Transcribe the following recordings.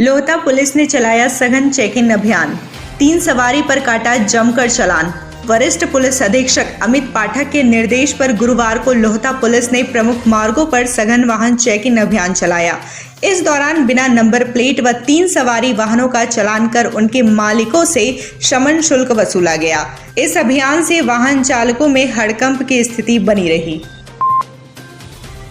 Lohta police ने चलाया सघन चेकिंग अभियान। 3 सवारी पर काटा जमकर चालान। वरिष्ठ पुलिस अधीक्षक अमित पाठक के निर्देश पर गुरुवार को लोहता पुलिस ने प्रमुख मार्गों पर सघन वाहन चेकिंग अभियान चलाया। इस दौरान बिना नंबर प्लेट व 3 सवारी वाहनों का चालान कर उनके मालिकों से शमन शुल्क वसूला गया। इस अभियान से वाहन चालकों में हड़कंप की स्थिति बनी रही।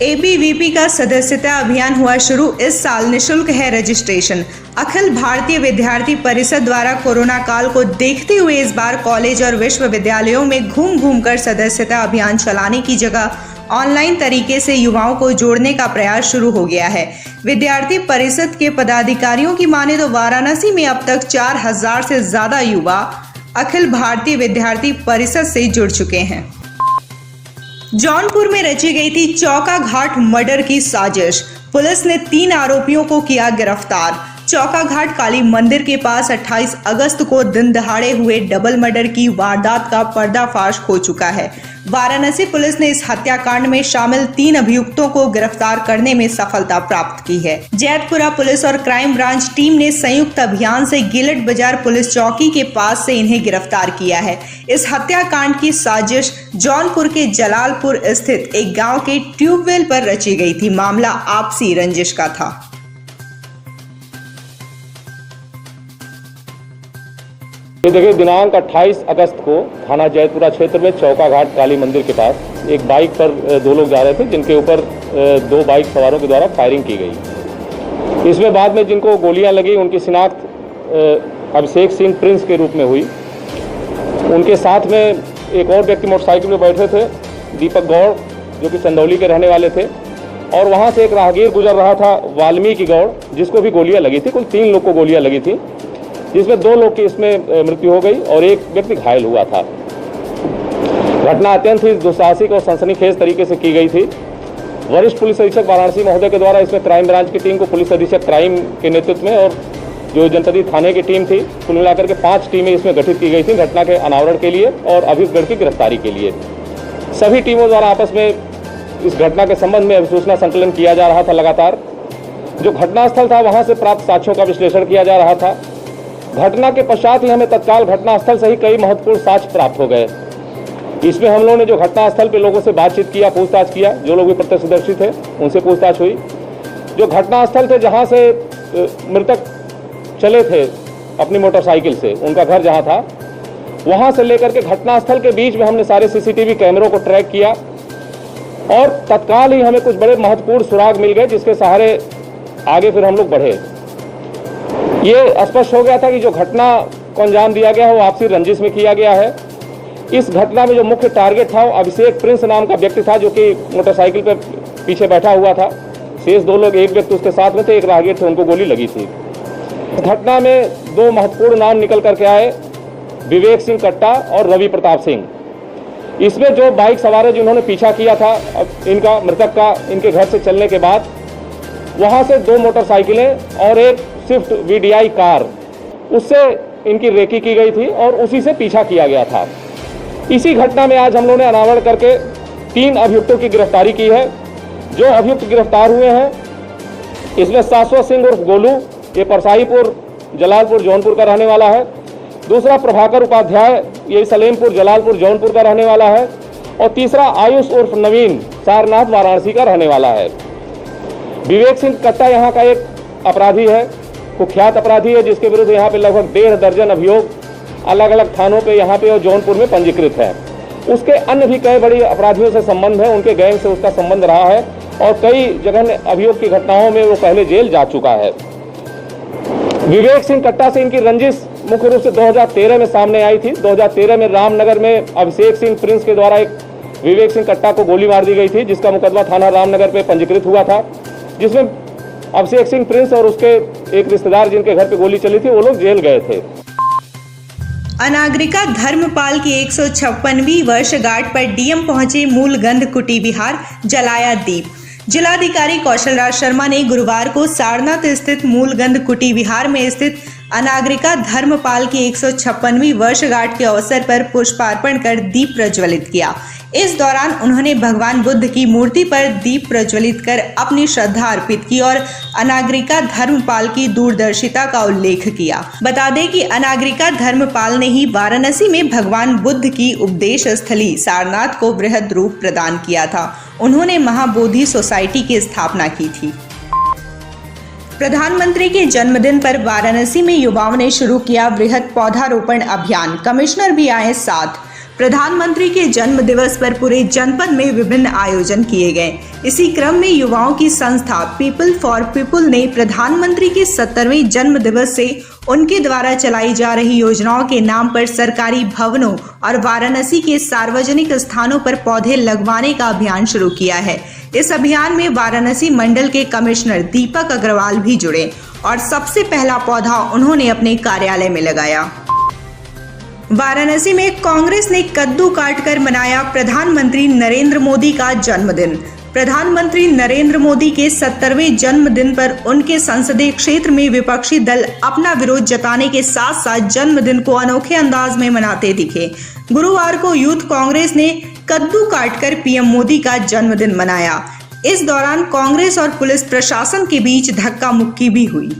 एबीवीपी का सदस्यता अभियान हुआ शुरू। इस साल निःशुल्क है रजिस्ट्रेशन। अखिल भारतीय विद्यार्थी परिषद द्वारा कोरोना काल को देखते हुए इस बार कॉलेज और विश्वविद्यालयों में घूम घूम कर सदस्यता अभियान चलाने की जगह ऑनलाइन तरीके से युवाओं को जोड़ने का प्रयास शुरू हो गया है। विद्यार्थी परिषद के पदाधिकारियों की माने तो वाराणसी में अब तक 4000 से ज्यादा युवा अखिल भारतीय विद्यार्थी परिषद से जुड़ चुके हैं। जौनपुर में रची गई थी चौका घाट मर्डर की साजिश। पुलिस ने 3 आरोपियों को किया गिरफ्तार। चौका घाट काली मंदिर के पास 28 अगस्त को दिन दहाड़े हुए डबल मर्डर की वारदात का पर्दाफाश हो चुका है। वाराणसी पुलिस ने इस हत्याकांड में शामिल 3 अभियुक्तों को गिरफ्तार करने में सफलता प्राप्त की है। जैतपुरा पुलिस और क्राइम ब्रांच टीम ने संयुक्त अभियान से गिलट बाजार पुलिस चौकी के पास से इन्हें गिरफ्तार किया है। इस हत्याकांड की साजिश जौनपुर के जलालपुर स्थित एक गाँव के ट्यूबवेल पर रची गई थी। मामला आपसी रंजिश का था। ये देखिए, दिनांक 28 अगस्त को थाना जैतपुरा क्षेत्र में चौका घाट काली मंदिर के पास एक बाइक पर 2 लोग जा रहे थे, जिनके ऊपर 2 बाइक सवारों के द्वारा फायरिंग की गई। इसमें बाद में जिनको गोलियां लगी उनकी शिनाख्त अभिषेक सिंह प्रिंस के रूप में हुई। उनके साथ में एक और व्यक्ति मोटरसाइकिल में बैठे थे, दीपक गौड़, जो कि चंदौली के रहने वाले थे। और वहाँ से एक राहगीर गुजर रहा था, वाल्मीकि गौड़, जिसको भी गोलियाँ लगी थी। कुल 3 लोग को गोलियाँ लगी थी, जिसमें 2 लोग की इसमें मृत्यु हो गई और एक व्यक्ति घायल हुआ था। घटना अत्यंत ही दुस्साहसिक और सनसनीखेज तरीके से की गई थी। वरिष्ठ पुलिस अधीक्षक वाराणसी महोदय के द्वारा इसमें क्राइम ब्रांच की टीम को पुलिस अधीक्षक क्राइम के नेतृत्व में और जो जनपदीय थाने की टीम थी, कुल मिलाकर के 5 टीमें इसमें गठित की गई थी घटना के अनावरण के लिए और अभियुक्तगण की गिरफ्तारी के लिए। सभी टीमों द्वारा आपस में इस घटना के संबंध में अभिसूचना संकलन किया जा रहा था। लगातार जो घटनास्थल था वहाँ से प्राप्त साक्ष्यों का विश्लेषण किया जा रहा था। घटना के पश्चात ही हमें तत्काल घटनास्थल से ही कई महत्वपूर्ण साक्ष्य प्राप्त हो गए। इसमें हम लोगों ने जो घटनास्थल पे लोगों से बातचीत किया, पूछताछ किया, जो लोग भी प्रत्यक्षदर्शी थे उनसे पूछताछ हुई। जो घटनास्थल थे जहां से मृतक चले थे अपनी मोटरसाइकिल से, उनका घर जहां था, वहां से लेकर के घटनास्थल के बीच में हमने सारे सीसीटीवी कैमरों को ट्रैक किया और तत्काल ही हमें कुछ बड़े महत्वपूर्ण सुराग मिल गए, जिसके सहारे आगे फिर हम लोग बढ़े। ये स्पष्ट हो गया था कि जो घटना को अंजाम दिया गया है वो आपसी रंजिश में किया गया है। इस घटना में जो मुख्य टारगेट था वो अभिषेक प्रिंस नाम का व्यक्ति था, जो कि मोटरसाइकिल पर पीछे बैठा हुआ था। शेष 2 लोग, एक व्यक्ति उसके साथ में थे, एक राहगीर थे, उनको गोली लगी थी। घटना में 2 महत्वपूर्ण नाम निकल करके आए, विवेक सिंह कट्टा और रवि प्रताप सिंह। इसमें जो बाइक सवार जिन्होंने पीछा किया था इनका, मृतक का, इनके घर से चलने के बाद वहां से 2 मोटरसाइकिलें और एक स्विफ्ट VDI कार, उससे इनकी रेकी की गई थी और उसी से पीछा किया गया था। इसी घटना में आज हम लोगों ने अनावरण करके 3 अभियुक्तों की गिरफ्तारी की है। जो अभियुक्त गिरफ्तार हुए हैं इसमें शाश्वत सिंह उर्फ गोलू, ये परसाईपुर जलालपुर जौनपुर का रहने वाला है। दूसरा प्रभाकर उपाध्याय, ये सलेमपुर जलालपुर जौनपुर का रहने वाला है। और तीसरा आयुष उर्फ नवीन, सारनाथ वाराणसी का रहने वाला है। विवेक सिंह कट्टा यहाँ का एक अपराधी है, कुख्यात अपराधी है, जिसके विरुद्ध यहाँ पे लगभग 1.5 दर्जन अभियोग अलग अलग थानों पे यहाँ पे और जौनपुर में पंजीकृत है। उसके अन्य भी कई बड़ी अपराधियों से संबंध है, उनके गैंग से उसका संबंध रहा है और कई जगह अभियोग की घटनाओं में वो पहले जेल जा चुका है। विवेक सिंह कट्टा से इनकी रंजिश मुख्य रूप से 2013 में सामने आई थी। 2013 में रामनगर में अभिषेक सिंह प्रिंस के द्वारा एक विवेक सिंह कट्टा को गोली मार दी गई थी, जिसका मुकदमा थाना रामनगर पे पंजीकृत हुआ था, जिसमें अभिषेक सिंह प्रिंस और उसके एक रिश्तेदार जिनके घर पे गोली चली थी वो लोग जेल गए थे। अनागरिका धर्मपाल की 156वीं वर्षगांठ पर डीएम पहुंचे मूलगंध कुटी विहार, जलाया दीप। जिलाधिकारी कौशल राज शर्मा ने गुरुवार को सारनाथ स्थित मूलगंध कुटी विहार में स्थित अनागरिका धर्मपाल की 156वीं वर्षगांठ के अवसर पर पुष्पार्पण कर दीप प्रज्वलित किया। इस दौरान उन्होंने भगवान बुद्ध की मूर्ति पर दीप प्रज्वलित कर अपनी श्रद्धा अर्पित की और अनागरिका धर्मपाल की दूरदर्शिता का उल्लेख किया। बता दें कि अनागरिका धर्मपाल ने ही वाराणसी में भगवान बुद्ध की उपदेश स्थली सारनाथ को वृहद रूप प्रदान किया था। उन्होंने महाबोधि सोसाइटी की स्थापना की थी। प्रधानमंत्री के जन्मदिन पर वाराणसी में युवाओं ने शुरू किया वृहद पौधारोपण अभियान। कमिश्नर भी आए साथ। प्रधानमंत्री के जन्म दिवस पर पूरे जनपद में विभिन्न आयोजन किए गए। इसी क्रम में युवाओं की संस्था पीपल फॉर पीपल ने प्रधानमंत्री के 70वें जन्म दिवस से उनके द्वारा चलाई जा रही योजनाओं के नाम पर सरकारी भवनों और वाराणसी के सार्वजनिक स्थानों पर पौधे लगवाने का अभियान शुरू किया है। इस अभियान में वाराणसी मंडल के कमिश्नर दीपक अग्रवाल भी जुड़े और सबसे पहला पौधा उन्होंने अपने कार्यालय में लगाया। वाराणसी में कांग्रेस ने कद्दू काटकर मनाया प्रधानमंत्री नरेंद्र मोदी का जन्मदिन। प्रधानमंत्री नरेंद्र मोदी के 70वें जन्मदिन पर उनके संसदीय क्षेत्र में विपक्षी दल अपना विरोध जताने के साथ साथ जन्मदिन को अनोखे अंदाज में मनाते दिखे। गुरुवार को यूथ कांग्रेस ने कद्दू काटकर पीएम मोदी का जन्मदिन मनाया। इस दौरान कांग्रेस और पुलिस प्रशासन के बीच धक्का मुक्की भी हुई।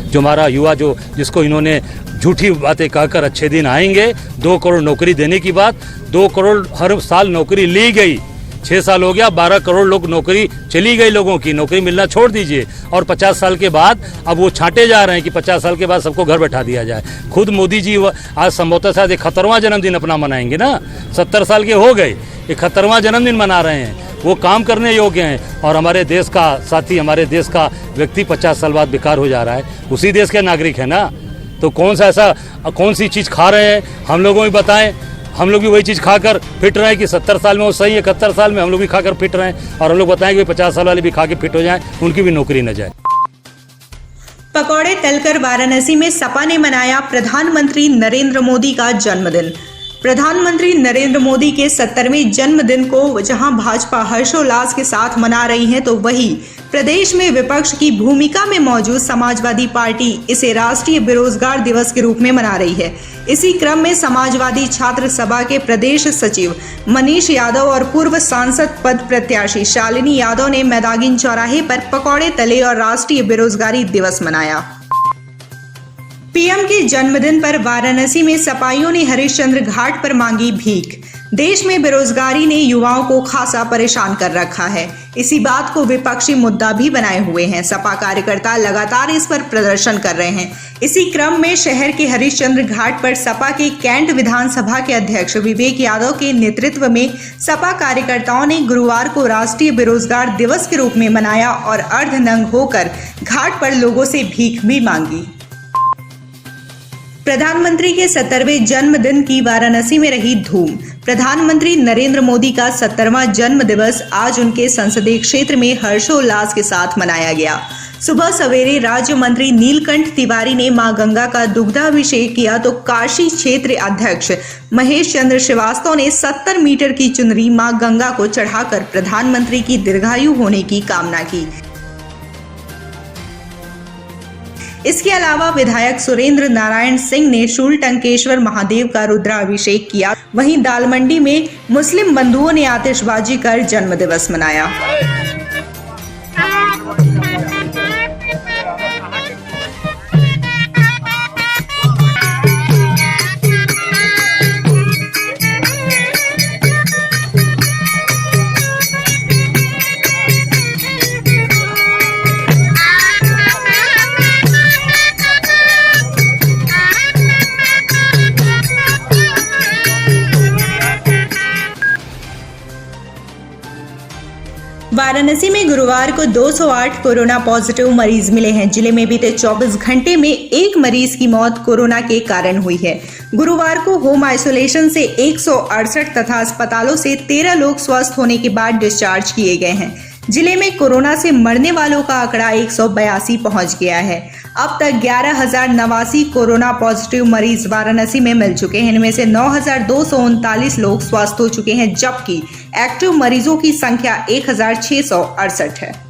जो हमारा युवा जिसको इन्होंने झूठी बातें कहकर अच्छे दिन आएंगे, 2 करोड़ नौकरी देने की बात, 2 करोड़ हर साल नौकरी ली गई, 6 साल हो गया, 12 करोड़ लोग नौकरी चली गई, लोगों की नौकरी मिलना छोड़ दीजिए। और 50 साल के बाद अब वो छांटे जा रहे हैं कि 50 साल के बाद सबको घर बैठा दिया जाए। खुद मोदी जी आज संभवतः शायद 71वां जन्मदिन अपना मनाएंगे ना, 70 साल के हो गए, 71वां जन्मदिन मना रहे हैं। वो काम करने योग्य हैं और हमारे देश का साथी, हमारे देश का व्यक्ति 50 साल बाद बेकार हो जा रहा है, उसी देश के नागरिक है ना। तो कौन सी चीज़ खा रहे हैं, हम लोगों को बताएं। हम लोग भी वही चीज़ खाकर फिट रहे हैं कि 70 साल में वो सही है, 71 साल में हम लोग भी खाकर फिट रहे हैं और हम लोग बताएं कि 50 साल वाले भी खा के फिट हो जाएं, उनकी भी नौकरी न जाए। पकौड़े तलकर वाराणसी में सपा ने मनाया प्रधानमंत्री नरेंद्र मोदी का जन्मदिन। प्रधानमंत्री नरेंद्र मोदी के 70वें जन्मदिन को जहां भाजपा हर्षोल्लास के साथ मना रही है, तो वहीं प्रदेश में विपक्ष की भूमिका में मौजूद समाजवादी पार्टी इसे राष्ट्रीय बेरोजगार दिवस के रूप में मना रही है। इसी क्रम में समाजवादी छात्र सभा के प्रदेश सचिव मनीष यादव और पूर्व सांसद पद प्रत्याशी शालिनी यादव ने मैदागिन चौराहे पर पकौड़े तले और राष्ट्रीय बेरोजगारी दिवस मनाया। पीएम के जन्मदिन पर वाराणसी में सपाइयों ने हरिश्चंद्र घाट पर मांगी भीख। देश में बेरोजगारी ने युवाओं को खासा परेशान कर रखा है। इसी बात को विपक्षी मुद्दा भी बनाए हुए हैं। सपा कार्यकर्ता लगातार इस पर प्रदर्शन कर रहे हैं। इसी क्रम में शहर के हरिश्चंद्र घाट पर सपा के कैंट विधानसभा के अध्यक्ष विवेक यादव के नेतृत्व में सपा कार्यकर्ताओं ने गुरुवार को राष्ट्रीय बेरोजगार दिवस के रूप में मनाया और अर्धनंग होकर घाट पर लोगों से भीख भी मांगी। प्रधानमंत्री के 70वें जन्मदिन की वाराणसी में रही धूम। प्रधानमंत्री नरेंद्र मोदी का 70वां जन्म दिवस आज उनके संसदीय क्षेत्र में हर्षोल्लास के साथ मनाया गया। सुबह सवेरे राज्य मंत्री नीलकंठ तिवारी ने मां गंगा का दुग्धाभिषेक किया, तो काशी क्षेत्र अध्यक्ष महेश चंद्र श्रीवास्तव ने 70 मीटर की चुनरी मां गंगा को चढ़ाकर प्रधानमंत्री की दीर्घायु होने की कामना की। इसके अलावा विधायक सुरेंद्र नारायण सिंह ने शूलटंकेश्वर महादेव का रुद्राभिषेक किया। वहीं दालमंडी में मुस्लिम बंधुओं ने आतिशबाजी कर जन्म दिवस मनाया। वाराणसी में गुरुवार को 208 कोरोना पॉजिटिव मरीज मिले हैं। जिले में बीते 24 घंटे में एक मरीज की मौत कोरोना के कारण हुई है। गुरुवार को होम आइसोलेशन से 168 तथा अस्पतालों से 13 लोग स्वस्थ होने के बाद डिस्चार्ज किए गए हैं। जिले में कोरोना से मरने वालों का आंकड़ा 182 पहुंच गया है। अब तक 11,089 कोरोना पॉजिटिव मरीज वाराणसी में मिल चुके हैं। इनमें से 9,239 लोग स्वस्थ हो चुके हैं, जबकि एक्टिव मरीजों की संख्या 1,668 है।